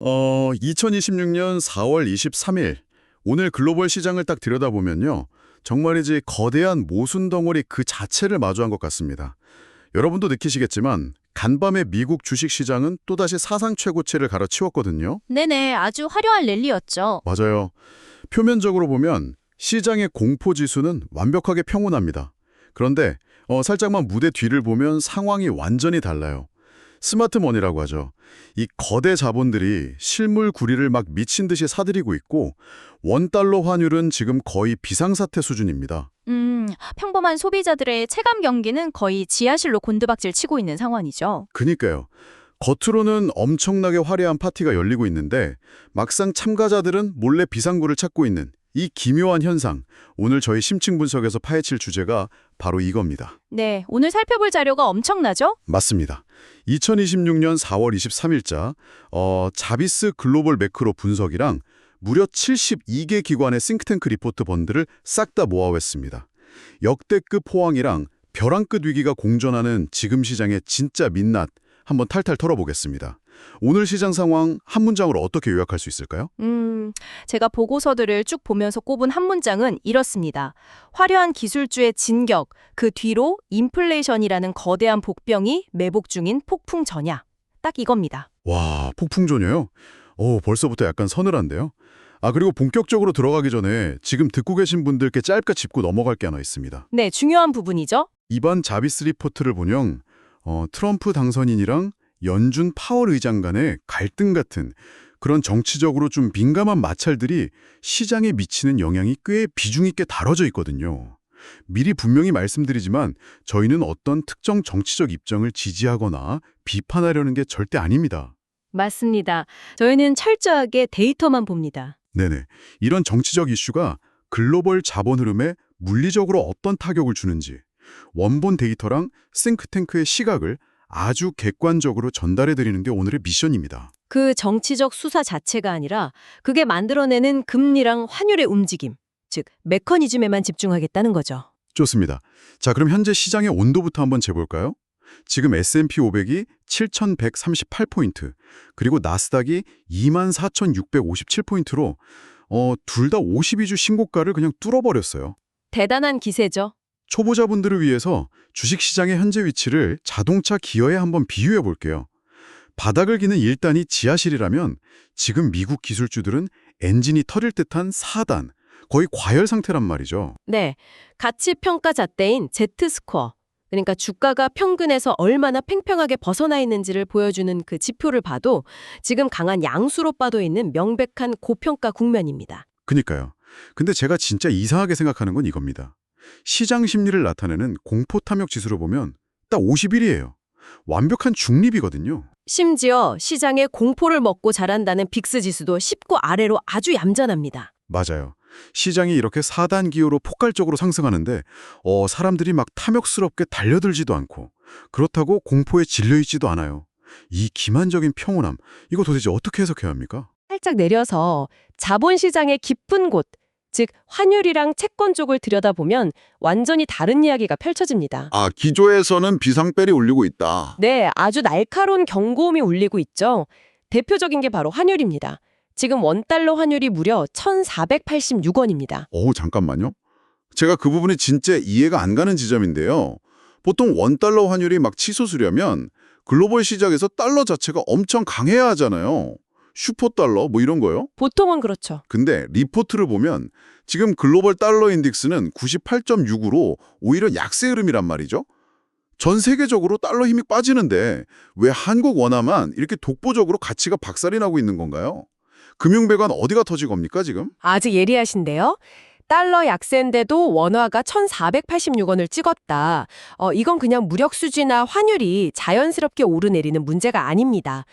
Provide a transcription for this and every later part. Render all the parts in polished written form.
2026년 4월 23일 오늘 글로벌 시장을 딱 들여다보면요. 정말이지 거대한 모순 덩어리 그 자체를 마주한 것 같습니다. 여러분도 느끼시겠지만 간밤에 미국 주식시장은 또다시 사상 최고치를 갈아치웠거든요. 네네, 아주 화려한 랠리였죠. 맞아요. 표면적으로 보면 시장의 공포지수는 완벽하게 평온합니다. 그런데 살짝만 무대 뒤를 보면 상황이 완전히 달라요. 스마트머니라고 하죠. 이 거대 자본들이 실물 구리를 막 미친 듯이 사들이고 있고 원달러 환율은 지금 거의 비상사태 수준입니다. 평범한 소비자들의 체감 경기는 거의 지하실로 곤두박질 치고 있는 상황이죠. 그니까요. 겉으로는 엄청나게 화려한 파티가 열리고 있는데 막상 참가자들은 몰래 비상구를 찾고 있는 이 기묘한 현상. 오늘 저희 심층 분석에서 파헤칠 주제가 바로 이겁니다. 네, 오늘 살펴볼 자료가 엄청나죠? 맞습니다. 2026년 4월 23일자 자비스 글로벌 매크로 분석이랑 무려 72개 기관의 싱크탱크 리포트 번들을 싹 다 모아왔습니다. 역대급 호황이랑 벼랑끝 위기가 공존하는 지금 시장의 진짜 민낯 한번 탈탈 털어보겠습니다. 오늘 시장 상황 한 문장으로 어떻게 요약할 수 있을까요? 제가 보고서들을 쭉 보면서 꼽은 한 문장은 이렇습니다. 화려한 기술주의 진격, 그 뒤로 인플레이션이라는 거대한 복병이 매복 중인 폭풍 전야. 딱 이겁니다. 와, 폭풍전이요? 벌써부터 약간 서늘한데요? 그리고 본격적으로 들어가기 전에 지금 듣고 계신 분들께 짧게 짚고 넘어갈 게 하나 있습니다. 네, 중요한 부분이죠. 이번 자비스 리포트를 보면 트럼프 당선인이랑 연준 파월 의장 간의 갈등 같은 그런 정치적으로 좀 민감한 마찰들이 시장에 미치는 영향이 꽤 비중 있게 다뤄져 있거든요. 미리 분명히 말씀드리지만 저희는 어떤 특정 정치적 입장을 지지하거나 비판하려는 게 절대 아닙니다. 맞습니다. 저희는 철저하게 데이터만 봅니다. 네네. 이런 정치적 이슈가 글로벌 자본 흐름에 물리적으로 어떤 타격을 주는지 원본 데이터랑 싱크탱크의 시각을 아주 객관적으로 전달해드리는 게 오늘의 미션입니다. 그 정치적 수사 자체가 아니라 그게 만들어내는 금리랑 환율의 움직임, 즉 메커니즘에만 집중하겠다는 거죠. 좋습니다. 자, 그럼 현재 시장의 온도부터 한번 재볼까요? 지금 S&P 500이 7,138포인트, 그리고 나스닥이 24,657포인트로 둘 다 52주 신고가를 그냥 뚫어버렸어요. 대단한 기세죠. 초보자분들을 위해서 주식시장의 현재 위치를 자동차 기어에 한번 비유해 볼게요. 바닥을 기는 1단이 지하실이라면 지금 미국 기술주들은 엔진이 터질 듯한 4단, 거의 과열 상태란 말이죠. 네, 가치평가 잣대인 Z스코어, 그러니까 주가가 평균에서 얼마나 팽팽하게 벗어나 있는지를 보여주는 그 지표를 봐도 지금 강한 양수로 빠져 있는 명백한 고평가 국면입니다. 그니까요. 근데 제가 진짜 이상하게 생각하는 건 이겁니다. 시장 심리를 나타내는 공포 탐욕 지수로 보면 딱 50일이에요. 완벽한 중립이거든요. 심지어 시장의 공포를 먹고 자란다는 빅스 지수도 19 아래로 아주 얌전합니다. 맞아요. 시장이 이렇게 4단 기호로 폭발적으로 상승하는데 사람들이 막 탐욕스럽게 달려들지도 않고 그렇다고 공포에 질려있지도 않아요. 이 기만적인 평온함, 이거 도대체 어떻게 해석해야 합니까? 살짝 내려서 자본시장의 깊은 곳, 즉 환율이랑 채권 쪽을 들여다보면 완전히 다른 이야기가 펼쳐집니다. 기조에서는 비상벨이 울리고 있다. 네, 아주 날카로운 경고음이 울리고 있죠. 대표적인 게 바로 환율입니다. 지금 원달러 환율이 무려 1,486원입니다. 잠깐만요. 제가 그 부분이 진짜 이해가 안 가는 지점인데요. 보통 원달러 환율이 막 치솟으려면 글로벌 시장에서 달러 자체가 엄청 강해야 하잖아요. 슈퍼달러 뭐 이런 거요. 보통은 그렇죠. 근데 리포트를 보면 지금 글로벌 달러 인덱스는 98.6으로 오히려 약세 흐름이란 말이죠. 전 세계적으로 달러 힘이 빠지는데 왜 한국 원화만 이렇게 독보적으로 가치가 박살이 나고 있는 건가요? 금융배관 어디가 터진 겁니까 지금? 아주 예리하신데요. 달러 약세인데도 원화가 1,486원을 찍었다. 이건 그냥 무력 수지나 환율이 자연스럽게 오르내리는 문제가 아닙니다.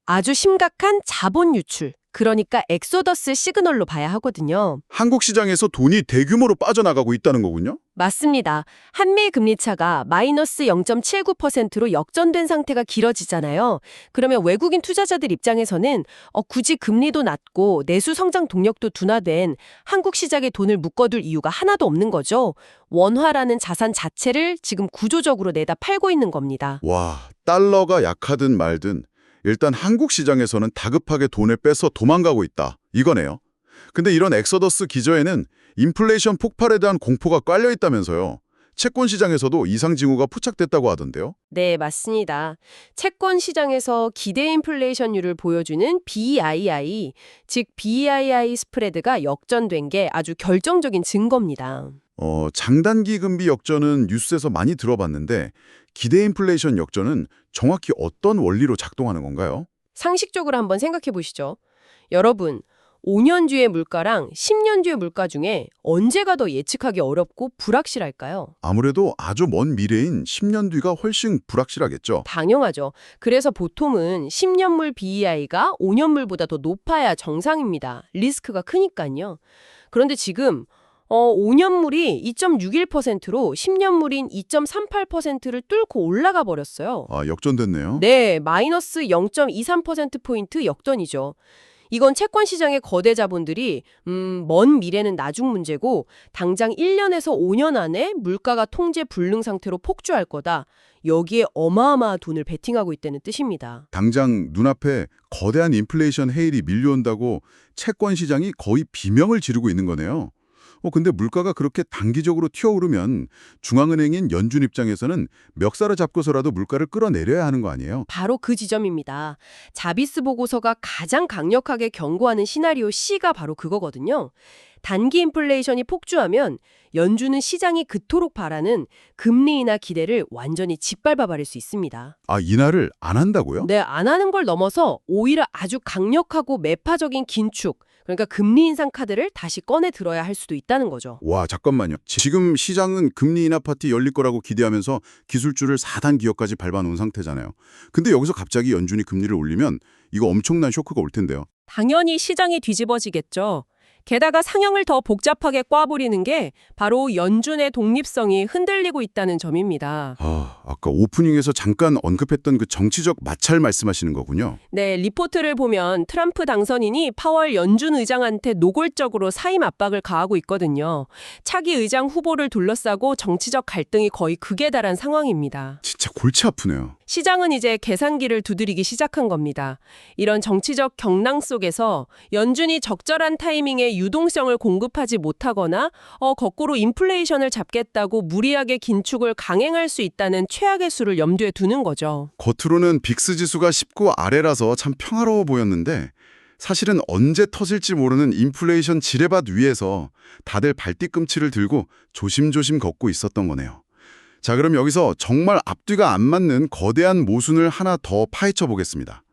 아주 심각한 자본 유출, 그러니까 엑소더스 시그널로 봐야 하거든요. 한국 시장에서 돈이 대규모로 빠져나가고 있다는 거군요? 맞습니다. 한미 금리 차가 마이너스 0.79%로 역전된 상태가 길어지잖아요. 그러면 외국인 투자자들 입장에서는 굳이 금리도 낮고 내수 성장 동력도 둔화된 한국 시장에 돈을 묶어둘 이유가 하나도 없는 거죠. 원화라는 자산 자체를 지금 구조적으로 내다 팔고 있는 겁니다. 와, 달러가 약하든 말든 일단 한국 시장에서는 다급하게 돈을 빼서 도망가고 있다. 이거네요. 근데 이런 엑서더스 기저에는 인플레이션 폭발에 대한 공포가 깔려 있다면서요. 채권 시장에서도 이상 징후가 포착됐다고 하던데요. 네, 맞습니다. 채권 시장에서 기대 인플레이션율을 보여주는 BII, 즉 BII 스프레드가 역전된 게 아주 결정적인 증거입니다. 장단기 금리 역전은 뉴스에서 많이 들어봤는데 기대 인플레이션 역전은 정확히 어떤 원리로 작동하는 건가요? 상식적으로 한번 생각해 보시죠. 여러분, 5년 뒤의 물가랑 10년 뒤의 물가 중에 언제가 더 예측하기 어렵고 불확실할까요? 아무래도 아주 먼 미래인 10년 뒤가 훨씬 불확실하겠죠. 당연하죠. 그래서 보통은 10년물 BEI가 5년물보다 더 높아야 정상입니다. 리스크가 크니까요. 그런데 지금 5년물이 2.61%로 10년물인 2.38%를 뚫고 올라가 버렸어요. 아, 역전됐네요. 네, 마이너스 0.23%포인트 역전이죠. 이건 채권 시장의 거대 자본들이 먼 미래는 나중 문제고 당장 1년에서 5년 안에 물가가 통제 불능 상태로 폭주할 거다. 여기에 어마어마한 돈을 베팅하고 있다는 뜻입니다. 당장 눈앞에 거대한 인플레이션 헤일이 밀려온다고 채권 시장이 거의 비명을 지르고 있는 거네요. 근데 물가가 그렇게 단기적으로 튀어오르면 중앙은행인 연준 입장에서는 멱살을 잡고서라도 물가를 끌어내려야 하는 거 아니에요? 바로 그 지점입니다. 자비스 보고서가 가장 강력하게 경고하는 시나리오 C가 바로 그거거든요. 단기 인플레이션이 폭주하면 연준은 시장이 그토록 바라는 금리 인하 기대를 완전히 짓밟아버릴 수 있습니다. 아, 인하를 안 한다고요? 네, 안 하는 걸 넘어서 오히려 아주 강력하고 매파적인 긴축, 그러니까 금리 인상 카드를 다시 꺼내 들어야 할 수도 있다는 거죠. 와, 잠깐만요. 지금 시장은 금리 인하 파티 열릴 거라고 기대하면서 기술주를 4단 기업까지 밟아놓은 상태잖아요. 근데 여기서 갑자기 연준이 금리를 올리면 이거 엄청난 쇼크가 올 텐데요. 당연히 시장이 뒤집어지겠죠. 게다가 상황을 더 복잡하게 꽈부리는 게 바로 연준의 독립성이 흔들리고 있다는 점입니다. 아까 오프닝에서 잠깐 언급했던 그 정치적 마찰 말씀하시는 거군요. 네, 리포트를 보면 트럼프 당선인이 파월 연준 의장한테 노골적으로 사임 압박을 가하고 있거든요. 차기 의장 후보를 둘러싸고 정치적 갈등이 거의 극에 달한 상황입니다. 진짜 골치 아프네요. 시장은 이제 계산기를 두드리기 시작한 겁니다. 이런 정치적 경랑 속에서 연준이 적절한 타이밍에 유동성을 공급하지 못하거나 거꾸로 인플레이션을 잡겠다고 무리하게 긴축을 강행할 수 있다는 최악의 수를 염두에 두는 거죠. 겉으로는 빅스 지수가 19 아래라서 참 평화로워 보였는데 사실은 언제 터질지 모르는 인플레이션 지뢰밭 위에서 다들 발뒤꿈치를 들고 조심조심 걷고 있었던 거네요. 자, 그럼 여기서 정말 앞뒤가 안 맞는 거대한 모순을 하나 더 파헤쳐 보겠습니다.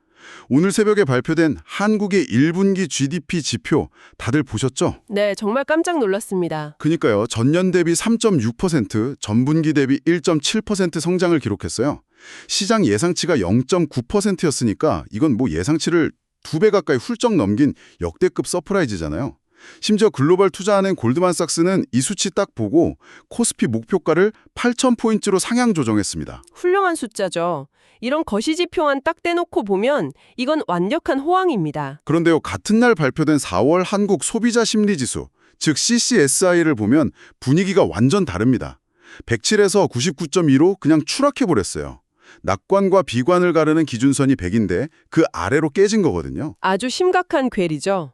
오늘 새벽에 발표된 한국의 1분기 GDP 지표 다들 보셨죠? 네, 정말 깜짝 놀랐습니다. 그니까요. 전년 대비 3.6%, 전분기 대비 1.7% 성장을 기록했어요. 시장 예상치가 0.9%였으니까 이건 뭐 예상치를 2배 가까이 훌쩍 넘긴 역대급 서프라이즈잖아요. 심지어 글로벌 투자은행 골드만삭스는 이 수치 딱 보고 코스피 목표가를 8,000포인트로 상향 조정했습니다. 훌륭한 숫자죠. 이런 거시지표만 딱 떼놓고 보면 이건 완벽한 호황입니다. 그런데요, 같은 날 발표된 4월 한국 소비자 심리지수, 즉 CCSI를 보면 분위기가 완전 다릅니다. 107에서 99.2로 그냥 추락해버렸어요. 낙관과 비관을 가르는 기준선이 100인데 그 아래로 깨진 거거든요. 아주 심각한 괴리죠.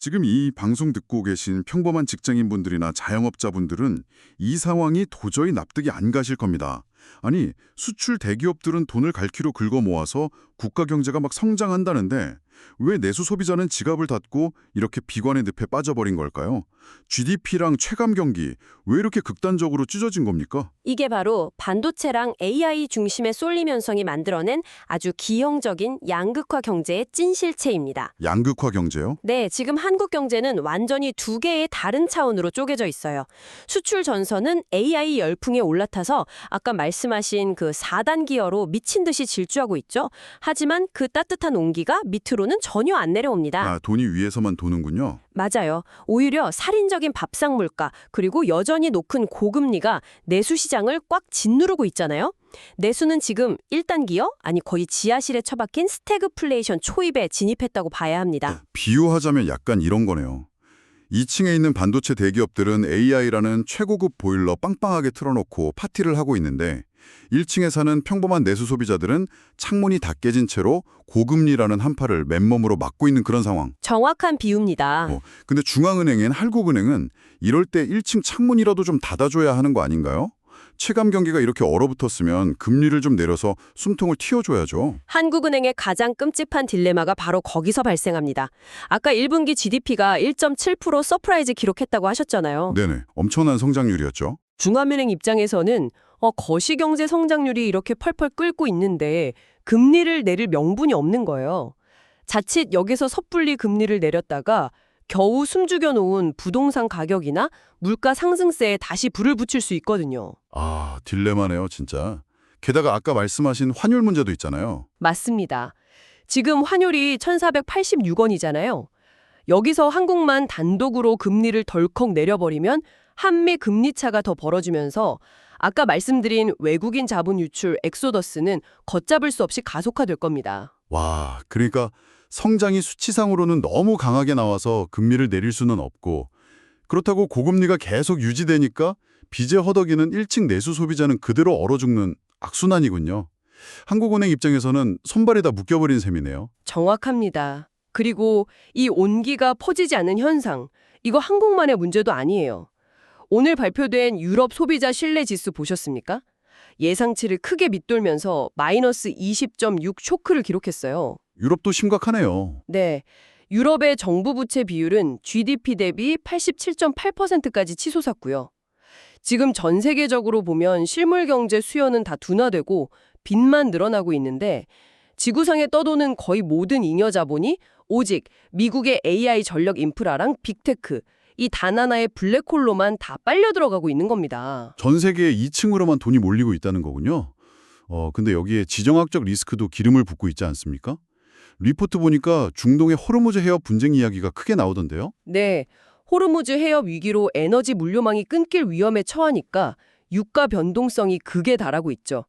지금 이 방송 듣고 계신 평범한 직장인분들이나 자영업자분들은 이 상황이 도저히 납득이 안 가실 겁니다. 아니, 수출 대기업들은 돈을 갈퀴로 긁어 모아서 국가 경제가 막 성장한다는데 왜 내수 소비자는 지갑을 닫고 이렇게 비관의 늪에 빠져버린 걸까요? GDP랑 체감 경기 왜 이렇게 극단적으로 찢어진 겁니까? 이게 바로 반도체랑 AI 중심의 쏠림 현상이 만들어낸 아주 기형적인 양극화 경제의 찐실체입니다. 양극화 경제요? 네, 지금 한국 경제는 완전히 두 개의 다른 차원으로 쪼개져 있어요. 수출 전선은 AI 열풍에 올라타서 아까 말씀하신 그 4단 기어로 미친 듯이 질주하고 있죠. 하지만 그 따뜻한 온기가 밑으로는 전혀 안 내려옵니다. 아, 돈이 위에서만 도는군요. 맞아요. 오히려 살인적인 밥상 물가 그리고 여전히 높은 고금리가 내수 시장을 꽉 짓누르고 있잖아요. 내수는 지금 1단 기어? 아니 거의 지하실에 처박힌 스태그플레이션 초입에 진입했다고 봐야 합니다. 비유하자면 약간 이런 거네요. 2층에 있는 반도체 대기업들은 AI라는 최고급 보일러 빵빵하게 틀어놓고 파티를 하고 있는데 1층에 사는 평범한 내수 소비자들은 창문이 다 깨진 채로 고금리라는 한파를 맨몸으로 맞고 있는 그런 상황. 정확한 비유입니다. 근데 중앙은행인 한국은행은 이럴 때 1층 창문이라도 좀 닫아줘야 하는 거 아닌가요? 체감 경기가 이렇게 얼어붙었으면 금리를 좀 내려서 숨통을 틔워줘야죠. 한국은행의 가장 끔찍한 딜레마가 바로 거기서 발생합니다. 아까 1분기 GDP가 1.7% 서프라이즈 기록했다고 하셨잖아요. 네네, 엄청난 성장률이었죠. 중앙은행 입장에서는 거시경제 성장률이 이렇게 펄펄 끓고 있는데 금리를 내릴 명분이 없는 거예요. 자칫 여기서 섣불리 금리를 내렸다가 겨우 숨죽여 놓은 부동산 가격이나 물가 상승세에 다시 불을 붙일 수 있거든요. 아, 딜레마네요, 진짜. 게다가 아까 말씀하신 환율 문제도 있잖아요. 맞습니다. 지금 환율이 1,486원이잖아요. 여기서 한국만 단독으로 금리를 덜컥 내려버리면 한미 금리 차가 더 벌어지면서 아까 말씀드린 외국인 자본 유출 엑소더스는 걷잡을 수 없이 가속화될 겁니다. 와, 그러니까 성장이 수치상으로는 너무 강하게 나와서 금리를 내릴 수는 없고 그렇다고 고금리가 계속 유지되니까 빚에 허덕이는 1층 내수 소비자는 그대로 얼어 죽는 악순환이군요. 한국은행 입장에서는 손발이 다 묶여버린 셈이네요. 정확합니다. 그리고 이 온기가 퍼지지 않는 현상, 이거 한국만의 문제도 아니에요. 오늘 발표된 유럽 소비자 신뢰 지수 보셨습니까? 예상치를 크게 밑돌면서 마이너스 20.6 쇼크를 기록했어요. 유럽도 심각하네요. 네, 유럽의 정부 부채 비율은 GDP 대비 87.8%까지 치솟았고요. 지금 전 세계적으로 보면 실물 경제 수요는 다 둔화되고 빚만 늘어나고 있는데 지구상에 떠도는 거의 모든 잉여 자본이 오직 미국의 AI 전력 인프라랑 빅테크, 이 단 하나의 블랙홀로만 다 빨려 들어가고 있는 겁니다. 전 세계에 2층으로만 돈이 몰리고 있다는 거군요. 근데 여기에 지정학적 리스크도 기름을 붓고 있지 않습니까? 리포트 보니까 중동의 호르무즈 해협 분쟁 이야기가 크게 나오던데요. 네, 호르무즈 해협 위기로 에너지 물류망이 끊길 위험에 처하니까 유가 변동성이 극에 달하고 있죠.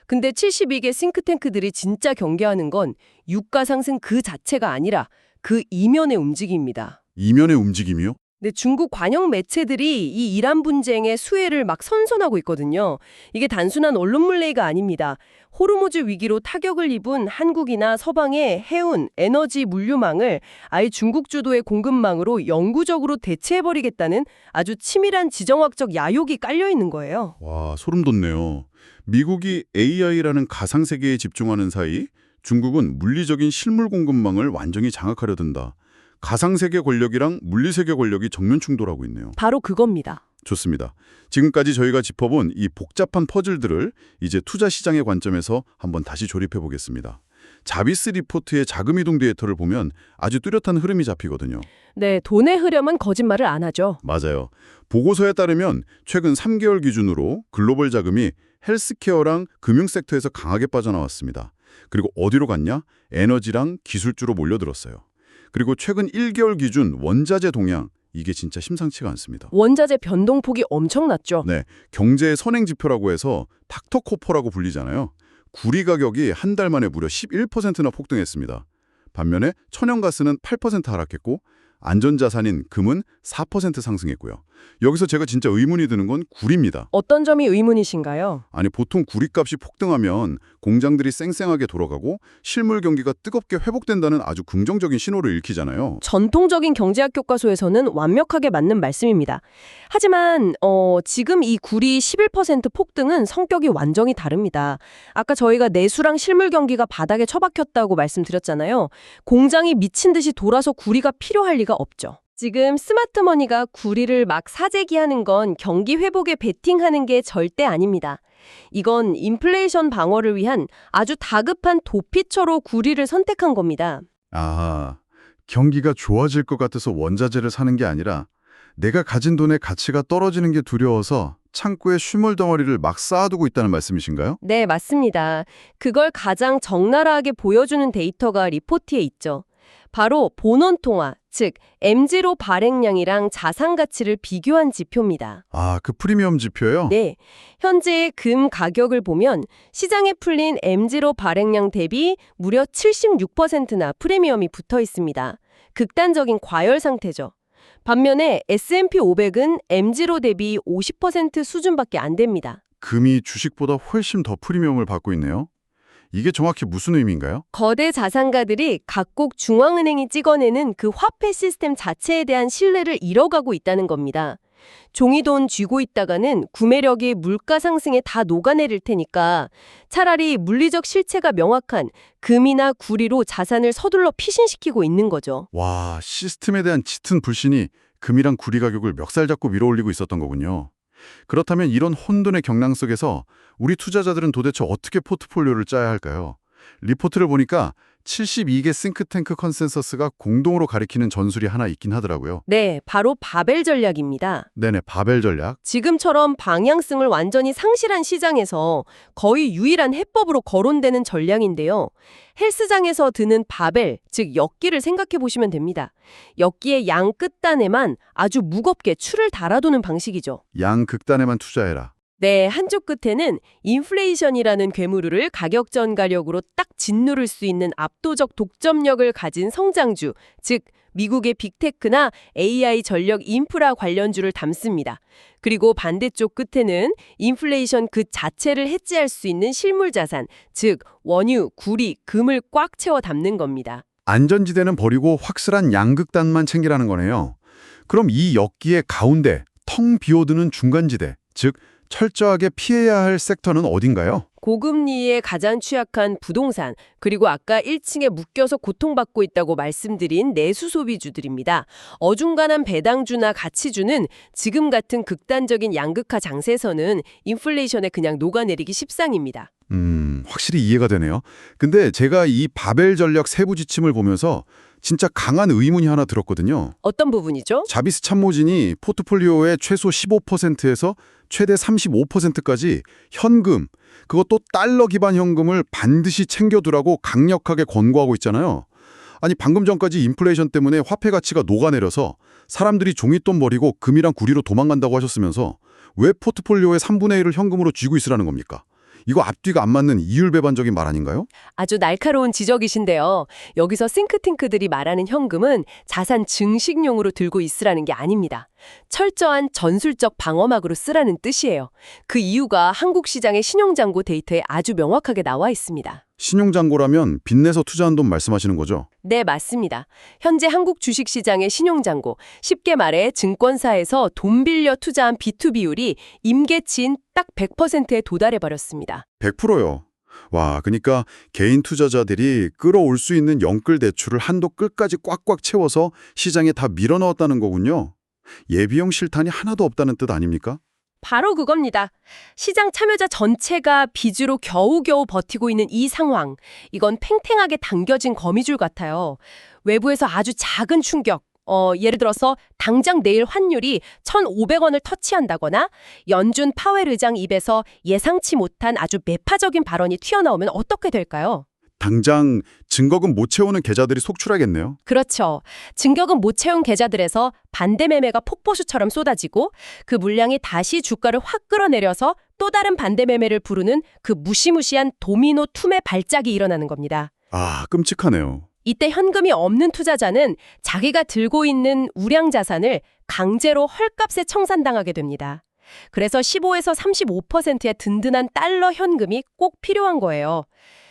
근데 72개 싱크탱크들이 진짜 경계하는 건 유가 상승 그 자체가 아니라 그 이면의 움직임입니다. 이면의 움직임이요? 네, 중국 관영 매체들이 이 이란 분쟁의 수혜를 막 선선하고 있거든요. 이게 단순한 언론 물레이가 아닙니다. 호르무즈 위기로 타격을 입은 한국이나 서방의 해운, 에너지 물류망을 아예 중국 주도의 공급망으로 영구적으로 대체해버리겠다는 아주 치밀한 지정학적 야욕이 깔려 있는 거예요. 와, 소름 돋네요. 미국이 AI라는 가상세계에 집중하는 사이 중국은 물리적인 실물 공급망을 완전히 장악하려 든다. 가상세계 권력이랑 물리세계 권력이 정면 충돌하고 있네요. 바로 그겁니다. 좋습니다. 지금까지 저희가 짚어본 이 복잡한 퍼즐들을 이제 투자 시장의 관점에서 한번 다시 조립해 보겠습니다. 자비스 리포트의 자금 이동 데이터를 보면 아주 뚜렷한 흐름이 잡히거든요. 네, 돈의 흐름은 거짓말을 안 하죠. 맞아요. 보고서에 따르면 최근 3개월 기준으로 글로벌 자금이 헬스케어랑 금융 섹터에서 강하게 빠져나왔습니다. 그리고 어디로 갔냐? 에너지랑 기술주로 몰려들었어요. 그리고 최근 1개월 기준 원자재 동향, 이게 진짜 심상치가 않습니다. 원자재 변동폭이 엄청났죠. 네, 경제의 선행지표라고 해서 닥터코퍼라고 불리잖아요. 구리 가격이 한 달 만에 무려 11%나 폭등했습니다. 반면에 천연가스는 8% 하락했고 안전자산인 금은 4% 상승했고요. 여기서 제가 진짜 의문이 드는 건 구리입니다. 어떤 점이 의문이신가요? 아니 보통 구리값이 폭등하면 공장들이 쌩쌩하게 돌아가고 실물 경기가 뜨겁게 회복된다는 아주 긍정적인 신호를 읽히잖아요. 전통적인 경제학 교과서에서는 완벽하게 맞는 말씀입니다. 하지만 지금 이 구리 11% 폭등은 성격이 완전히 다릅니다. 아까 저희가 내수랑 실물 경기가 바닥에 처박혔다고 말씀드렸잖아요. 공장이 미친 듯이 돌아서 구리가 필요할 리가 없죠. 지금 스마트머니가 구리를 막 사재기하는 건 경기 회복에 베팅하는 게 절대 아닙니다. 이건 인플레이션 방어를 위한 아주 다급한 도피처로 구리를 선택한 겁니다. 아, 경기가 좋아질 것 같아서 원자재를 사는 게 아니라 내가 가진 돈의 가치가 떨어지는 게 두려워서 창고에 슈몰 덩어리를 막 쌓아두고 있다는 말씀이신가요? 네, 맞습니다. 그걸 가장 적나라하게 보여주는 데이터가 리포트에 있죠. 바로 본원 통화, 즉 M0 발행량이랑 자산 가치를 비교한 지표입니다. 아, 그 프리미엄 지표요? 네, 현재 금 가격을 보면 시장에 풀린 M0 발행량 대비 무려 76%나 프리미엄이 붙어 있습니다. 극단적인 과열 상태죠. 반면에 S&P 500은 M0 대비 50% 수준밖에 안 됩니다. 금이 주식보다 훨씬 더 프리미엄을 받고 있네요. 이게 정확히 무슨 의미인가요? 거대 자산가들이 각국 중앙은행이 찍어내는 그 화폐 시스템 자체에 대한 신뢰를 잃어가고 있다는 겁니다. 종이돈 쥐고 있다가는 구매력이 물가 상승에 다 녹아내릴 테니까 차라리 물리적 실체가 명확한 금이나 구리로 자산을 서둘러 피신시키고 있는 거죠. 와, 시스템에 대한 짙은 불신이 금이랑 구리 가격을 멱살 잡고 밀어올리고 있었던 거군요. 그렇다면 이런 혼돈의 경랑 속에서 우리 투자자들은 도대체 어떻게 포트폴리오를 짜야 할까요? 리포트를 보니까 72개 싱크탱크 컨센서스가 공동으로 가리키는 전술이 하나 있긴 하더라고요. 네, 바로 바벨 전략입니다. 네네, 바벨 전략. 지금처럼 방향성을 완전히 상실한 시장에서 거의 유일한 해법으로 거론되는 전략인데요. 헬스장에서 드는 바벨, 즉 역기를 생각해 보시면 됩니다. 역기의 양 끝단에만 아주 무겁게 추를 달아두는 방식이죠. 양 극단에만 투자해라. 네, 한쪽 끝에는 인플레이션이라는 괴물을 가격 전가력으로 딱 짓누를 수 있는 압도적 독점력을 가진 성장주, 즉 미국의 빅테크나 AI 전력 인프라 관련주를 담습니다. 그리고 반대쪽 끝에는 인플레이션 그 자체를 해지할 수 있는 실물자산, 즉 원유, 구리, 금을 꽉 채워 담는 겁니다. 안전지대는 버리고 확실한 양극단만 챙기라는 거네요. 그럼 이 역기의 가운데 텅 비어드는 중간지대, 즉 철저하게 피해야 할 섹터는 어딘가요? 고금리에 가장 취약한 부동산, 그리고 아까 1층에 묶여서 고통받고 있다고 말씀드린 내수 소비주들입니다. 어중간한 배당주나 가치주는 지금 같은 극단적인 양극화 장세에서는 인플레이션에 그냥 녹아내리기 십상입니다. 확실히 이해가 되네요. 근데 제가 이 바벨 전략 세부 지침을 보면서 진짜 강한 의문이 하나 들었거든요. 어떤 부분이죠? 자비스 참모진이 포트폴리오의 최소 15%에서 최대 35%까지 현금, 그것도 달러 기반 현금을 반드시 챙겨두라고 강력하게 권고하고 있잖아요. 아니 방금 전까지 인플레이션 때문에 화폐 가치가 녹아내려서 사람들이 종잇돈 버리고 금이랑 구리로 도망간다고 하셨으면서 왜 포트폴리오의 3분의 1을 현금으로 쥐고 있으라는 겁니까? 이거 앞뒤가 안 맞는 이율배반적인 말 아닌가요? 아주 날카로운 지적이신데요. 여기서 싱크탱크들이 말하는 현금은 자산 증식용으로 들고 있으라는 게 아닙니다. 철저한 전술적 방어막으로 쓰라는 뜻이에요. 그 이유가 한국 시장의 신용잔고 데이터에 아주 명확하게 나와 있습니다. 신용잔고라면 빚내서 투자한 돈 말씀하시는 거죠? 네, 맞습니다. 현재 한국 주식시장의 신용잔고, 쉽게 말해 증권사에서 돈 빌려 투자한 B2 비율이 임계치인 딱 100%에 도달해버렸습니다. 100%요. 와, 그러니까 개인 투자자들이 끌어올 수 있는 영끌 대출을 한도 끝까지 꽉꽉 채워서 시장에 다 밀어넣었다는 거군요. 예비용 실탄이 하나도 없다는 뜻 아닙니까? 바로 그겁니다. 시장 참여자 전체가 빚으로 겨우겨우 버티고 있는 이 상황. 이건 팽팽하게 당겨진 거미줄 같아요. 외부에서 아주 작은 충격. 예를 들어서 당장 내일 환율이 1,500원을 터치한다거나 연준 파웰 의장 입에서 예상치 못한 아주 매파적인 발언이 튀어나오면 어떻게 될까요? 당장 증거금 못 채우는 계좌들이 속출하겠네요. 그렇죠. 증격은 못 채운 계좌들에서 반대 매매가 폭포수처럼 쏟아지고 그 물량이 다시 주가를 확 끌어내려서 또 다른 반대 매매를 부르는 그 무시무시한 도미노 툼의 발작이 일어나는 겁니다. 아, 끔찍하네요. 이때 현금이 없는 투자자는 자기가 들고 있는 우량 자산을 강제로 헐값에 청산당하게 됩니다. 그래서 15에서 35%의 든든한 달러 현금이 꼭 필요한 거예요.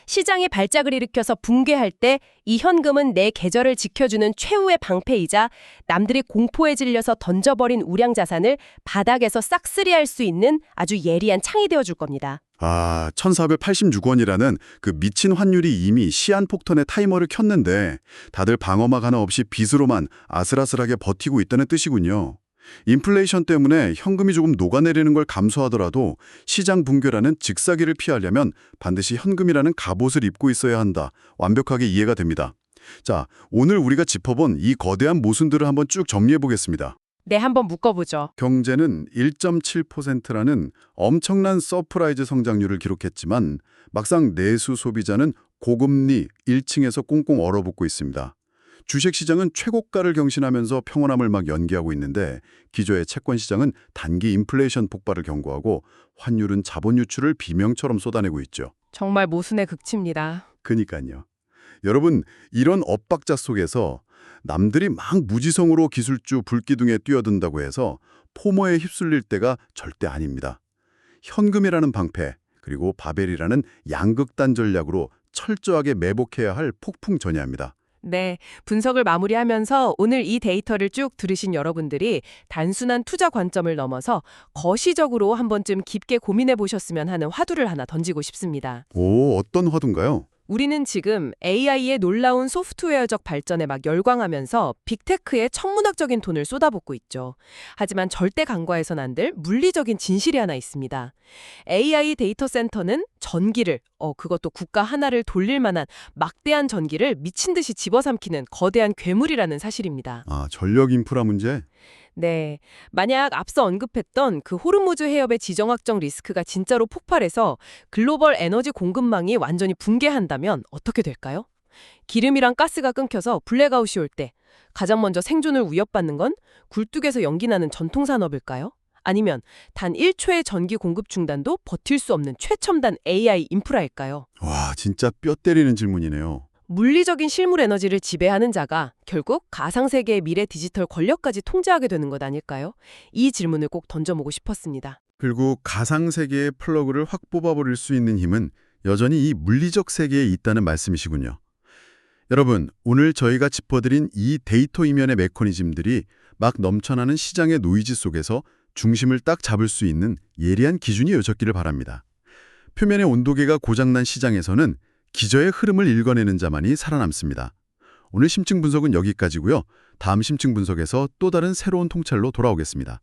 시장이 발작을 일으켜서 붕괴할 때 이 현금은 내 계절을 지켜주는 최후의 방패이자 남들이 공포에 질려서 던져버린 우량 자산을 바닥에서 싹쓸이할 수 있는 아주 예리한 창이 되어줄 겁니다. 아, 1486원이라는 그 미친 환율이 이미 시한폭탄의 타이머를 켰는데 다들 방어막 하나 없이 빚으로만 아슬아슬하게 버티고 있다는 뜻이군요. 인플레이션 때문에 현금이 조금 녹아내리는 걸 감수하더라도 시장 붕괴라는 직사기를 피하려면 반드시 현금이라는 갑옷을 입고 있어야 한다. 완벽하게 이해가 됩니다. 자, 오늘 우리가 짚어본 이 거대한 모순들을 한번 쭉 정리해 보겠습니다. 네, 한번 묶어보죠. 경제는 1.7%라는 엄청난 서프라이즈 성장률을 기록했지만 막상 내수 소비자는 고금리 1층에서 꽁꽁 얼어붙고 있습니다. 주식시장은 최고가를 경신하면서 평온함을 막 연기하고 있는데 기조의 채권시장은 단기 인플레이션 폭발을 경고하고 환율은 자본 유출을 비명처럼 쏟아내고 있죠. 정말 모순의 극치입니다. 그니까요. 여러분, 이런 엇박자 속에서 남들이 막 무지성으로 기술주 불기둥에 뛰어든다고 해서 포모에 휩쓸릴 때가 절대 아닙니다. 현금이라는 방패, 그리고 바벨이라는 양극단 전략으로 철저하게 매복해야 할 폭풍 전야입니다. 네, 분석을 마무리하면서 오늘 이 데이터를 쭉 들으신 여러분들이 단순한 투자 관점을 넘어서 거시적으로 한 번쯤 깊게 고민해 보셨으면 하는 화두를 하나 던지고 싶습니다. 오, 어떤 화두인가요? 우리는 지금 AI의 놀라운 소프트웨어적 발전에 막 열광하면서 빅테크에 천문학적인 돈을 쏟아붓고 있죠. 하지만 절대 간과해선 안 될 물리적인 진실이 하나 있습니다. AI 데이터 센터는 전기를, 그것도 국가 하나를 돌릴 만한 막대한 전기를 미친 듯이 집어삼키는 거대한 괴물이라는 사실입니다. 아, 전력 인프라 문제? 네, 만약 앞서 언급했던 그 호르무즈 해협의 지정학적 리스크가 진짜로 폭발해서 글로벌 에너지 공급망이 완전히 붕괴한다면 어떻게 될까요? 기름이랑 가스가 끊겨서 블랙아웃이 올 때 가장 먼저 생존을 위협받는 건 굴뚝에서 연기나는 전통산업일까요? 아니면 단 1초의 전기 공급 중단도 버틸 수 없는 최첨단 AI 인프라일까요? 와, 진짜 뼈 때리는 질문이네요. 물리적인 실물 에너지를 지배하는 자가 결국 가상세계의 미래 디지털 권력까지 통제하게 되는 것 아닐까요? 이 질문을 꼭 던져보고 싶었습니다. 그리고 가상세계의 플러그를 확 뽑아버릴 수 있는 힘은 여전히 이 물리적 세계에 있다는 말씀이시군요. 여러분, 오늘 저희가 짚어드린 이 데이터 이면의 메커니즘들이 막 넘쳐나는 시장의 노이즈 속에서 중심을 딱 잡을 수 있는 예리한 기준이 요졌기를 바랍니다. 표면의 온도계가 고장난 시장에서는 기저의 흐름을 읽어내는 자만이 살아남습니다. 오늘 심층 분석은 여기까지고요. 다음 심층 분석에서 또 다른 새로운 통찰로 돌아오겠습니다.